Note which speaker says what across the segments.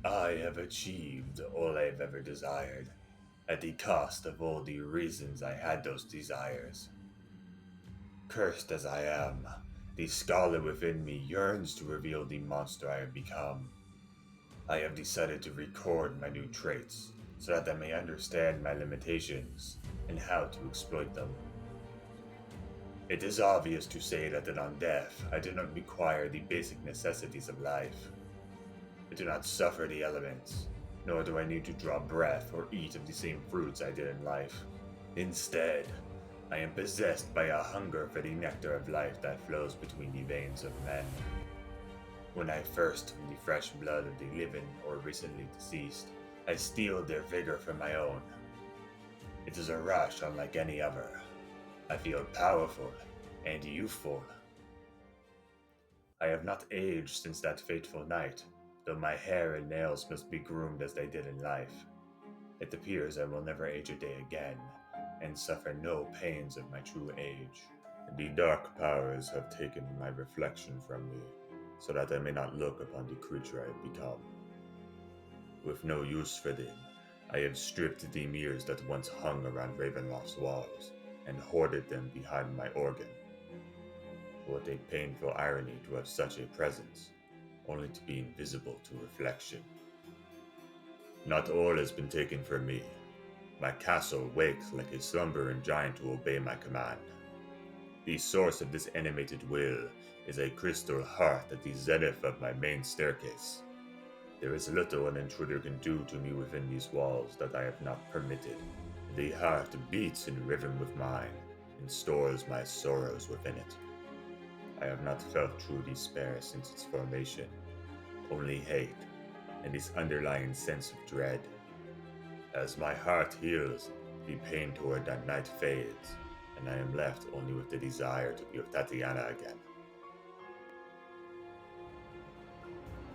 Speaker 1: I have achieved all I've ever desired, at the cost of all the reasons I had those desires. Cursed as I am, the scholar within me yearns to reveal the monster I have become. I have decided to record my new traits so that I may understand my limitations and how to exploit them. It is obvious to say that in undeath, I do not require the basic necessities of life. I do not suffer the elements, nor do I need to draw breath or eat of the same fruits I did in life. Instead, I am possessed by a hunger for the nectar of life that flows between the veins of men. When I thirst from the fresh blood of the living or recently deceased, I steal their vigor from my own. It is a rush unlike any other. I feel powerful and youthful. I have not aged since that fateful night, though my hair and nails must be groomed as they did in life. It appears I will never age a day again, and suffer no pains of my true age. The dark powers have taken my reflection from me, so that I may not look upon the creature I have become. With no use for them, I have stripped the mirrors that once hung around Ravenloft's walls, and hoarded them behind my organ. What a painful irony to have such a presence, only to be invisible to reflection. Not all has been taken from me. My castle wakes like a slumbering giant to obey my command. The source of this animated will is a crystal heart at the zenith of my main staircase. There is little an intruder can do to me within these walls that I have not permitted. The heart beats in rhythm with mine, and stores my sorrows within it. I have not felt true despair since its formation, only hate, and this underlying sense of dread. As my heart heals, the pain toward that night fades, and I am left only with the desire to be with Tatiana again.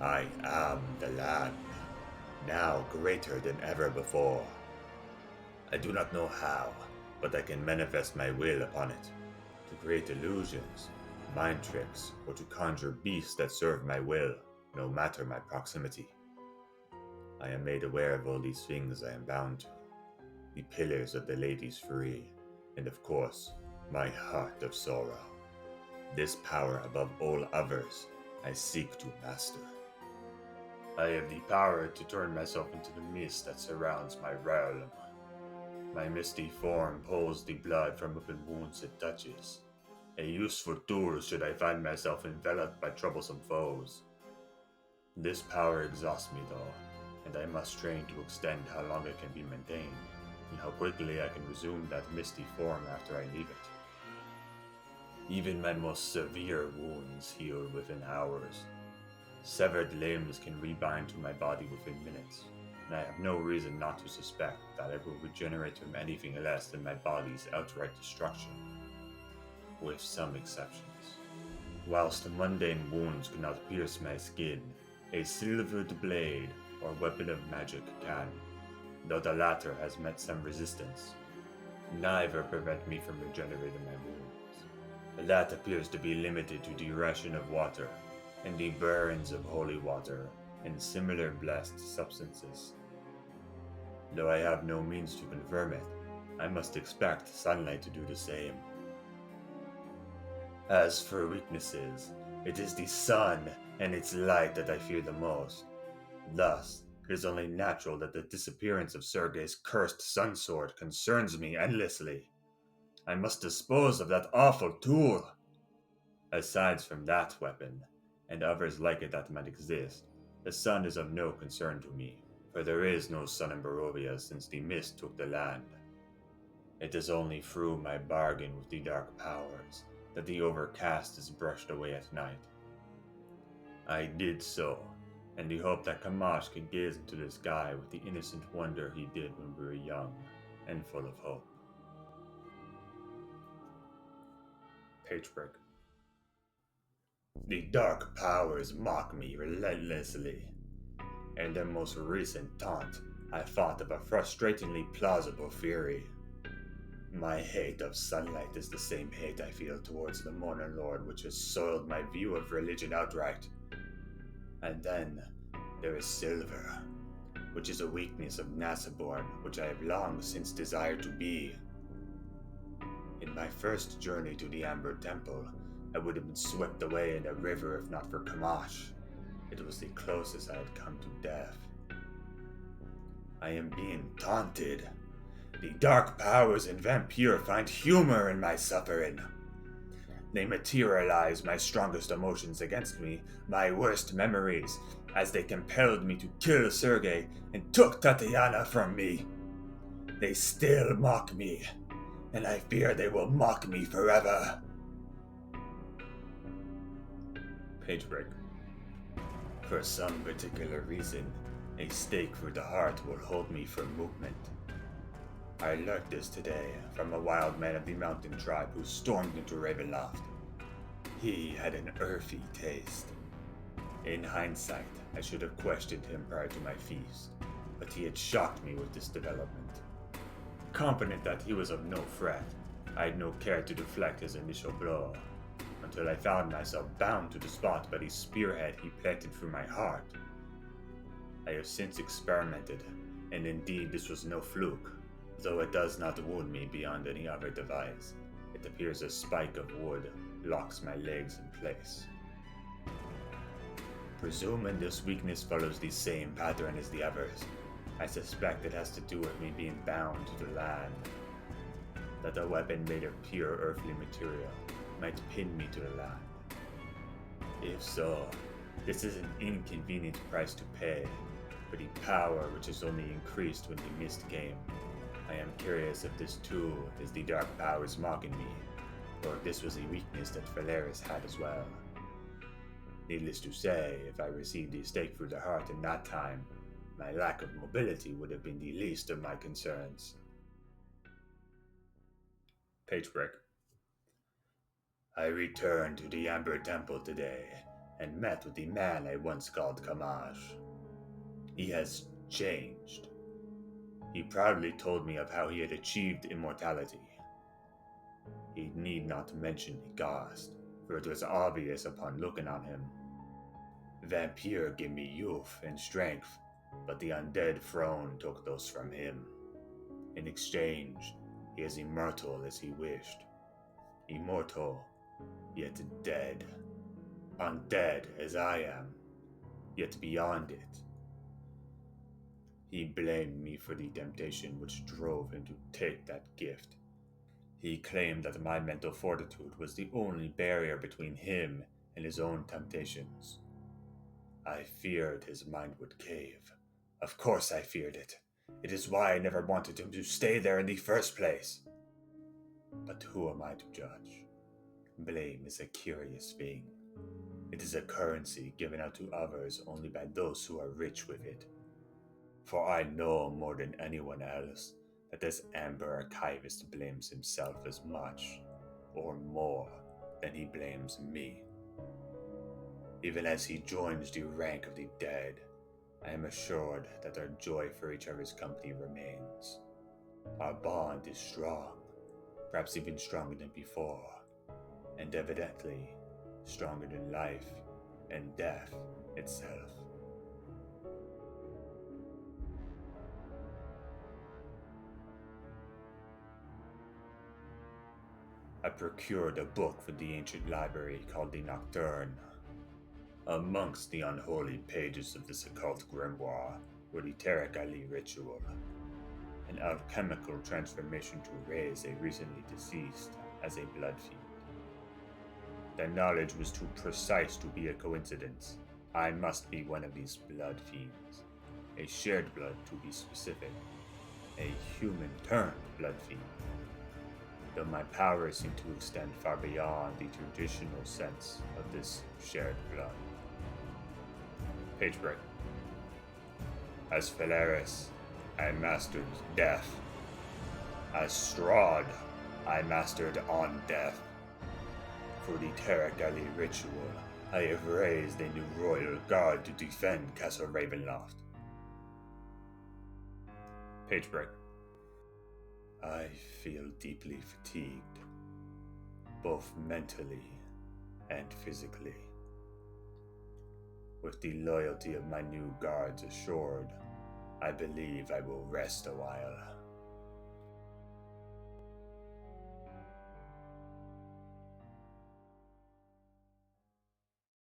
Speaker 1: I am the land, now greater than ever before. I do not know how, but I can manifest my will upon it, to create illusions, mind tricks, or to conjure beasts that serve my will, no matter my proximity. I am made aware of all these things I am bound to, the pillars of the Ladies Free, and of course, my heart of sorrow. This power above all others I seek to master. I have the power to turn myself into the mist that surrounds my realm. My misty form pulls the blood from open wounds it touches, a useful tool should I find myself enveloped by troublesome foes. This power exhausts me though, and I must train to extend how long it can be maintained, and how quickly I can resume that misty form after I leave it. Even my most severe wounds heal within hours. Severed limbs can rebind to my body within minutes, and I have no reason not to suspect that I will regenerate from anything less than my body's outright destruction, with some exceptions. Whilst mundane wounds cannot pierce my skin, a silvered blade or weapon of magic can, though the latter has met some resistance. Neither prevent me from regenerating my wounds. That appears to be limited to the ration of water, and the burns of holy water, and similar blessed substances. Though I have no means to confirm it, I must expect sunlight to do the same. As for weaknesses, it is the sun and its light that I fear the most. Thus, it is only natural that the disappearance of Sergei's cursed sun sword concerns me endlessly. I must dispose of that awful tool. Aside from that weapon, and others like it that might exist, the sun is of no concern to me, for there is no sun in Barovia since the mist took the land. It is only through my bargain with the dark powers that the overcast is brushed away at night. I did so, in the hope that Kamash could gaze into the sky with the innocent wonder he did when we were young and full of hope. Page break. The dark powers mock me relentlessly. In their most recent taunt, I thought of a frustratingly plausible theory. My hate of sunlight is the same hate I feel towards the Morning Lord, which has soiled my view of religion outright. And then, There is silver, which is a weakness of Nasaborn, which I have long since desired to be. In my first journey to the Amber Temple, I would have been swept away in a river if not for Kamash. It was the closest I had come to death. I am being taunted. The dark powers in Vampire find humor in my suffering. They materialize my strongest emotions against me, my worst memories, as they compelled me to kill Sergei and took Tatiana from me. They still mock me, and I fear they will mock me forever. Page break. For some particular reason, a stake through the heart will hold me for movement. I learned this today from a wild man of the mountain tribe who stormed into Ravenloft. He had an earthy taste. In hindsight, I should have questioned him prior to my feast, but he had shocked me with this development. Confident that he was of no threat, I had no care to deflect his initial blow, until I found myself bound to the spot by the spearhead he planted through my heart. I have since experimented, and indeed this was no fluke. Though it does not wound me beyond any other device, it appears a spike of wood locks my legs in place. Presuming this weakness follows the same pattern as the others, I suspect it has to do with me being bound to the land. That a weapon made of pure earthly material might pin me to the land. If so, this is an inconvenient price to pay for the power which is only increased when the mist came. I am curious if this too is the dark powers mocking me, or if this was a weakness that Valeris had as well. Needless to say, if I received the stake through the heart in that time, my lack of mobility would have been the least of my concerns. Page break. I returned to the Amber Temple today and met with the man I once called Kamash. He has changed. He proudly told me of how he had achieved immortality. He need not mention the cost, for it was obvious upon looking on him. Vampire gave me youth and strength, but the undead throne took those from him. In exchange, he is immortal as he wished. Immortal, yet dead. Undead as I am, yet beyond it. He blamed me for the temptation which drove him to take that gift. He claimed that my mental fortitude was the only barrier between him and his own temptations. I feared his mind would cave. Of course I feared it. It is why I never wanted him to stay there in the first place. But who am I to judge? Blame is a curious thing. It is a currency given out to others only by those who are rich with it. For I know more than anyone else that this Amber Archivist blames himself as much, or more, than he blames me. Even as he joins the rank of the dead, I am assured that our joy for each other's company remains. Our bond is strong, perhaps even stronger than before, and evidently stronger than life and death itself. I procured a book for the ancient library called the Nocturne. Amongst the unholy pages of this occult grimoire were the Tarek Ali ritual, an alchemical transformation to raise a recently deceased as a blood fiend. The knowledge was too precise to be a coincidence. I must be one of these blood fiends. A shared blood to be specific. A human-turned blood fiend. Though my powers seem to extend far beyond the traditional sense of this shared blood. Page break. As Valeris, I mastered death. As Strahd, I mastered on death. For the Tarek Ali ritual, I have raised a new royal guard to defend Castle Ravenloft. Page break. I feel deeply fatigued, both mentally and physically. With the loyalty of my new guards assured, I believe I will rest a while.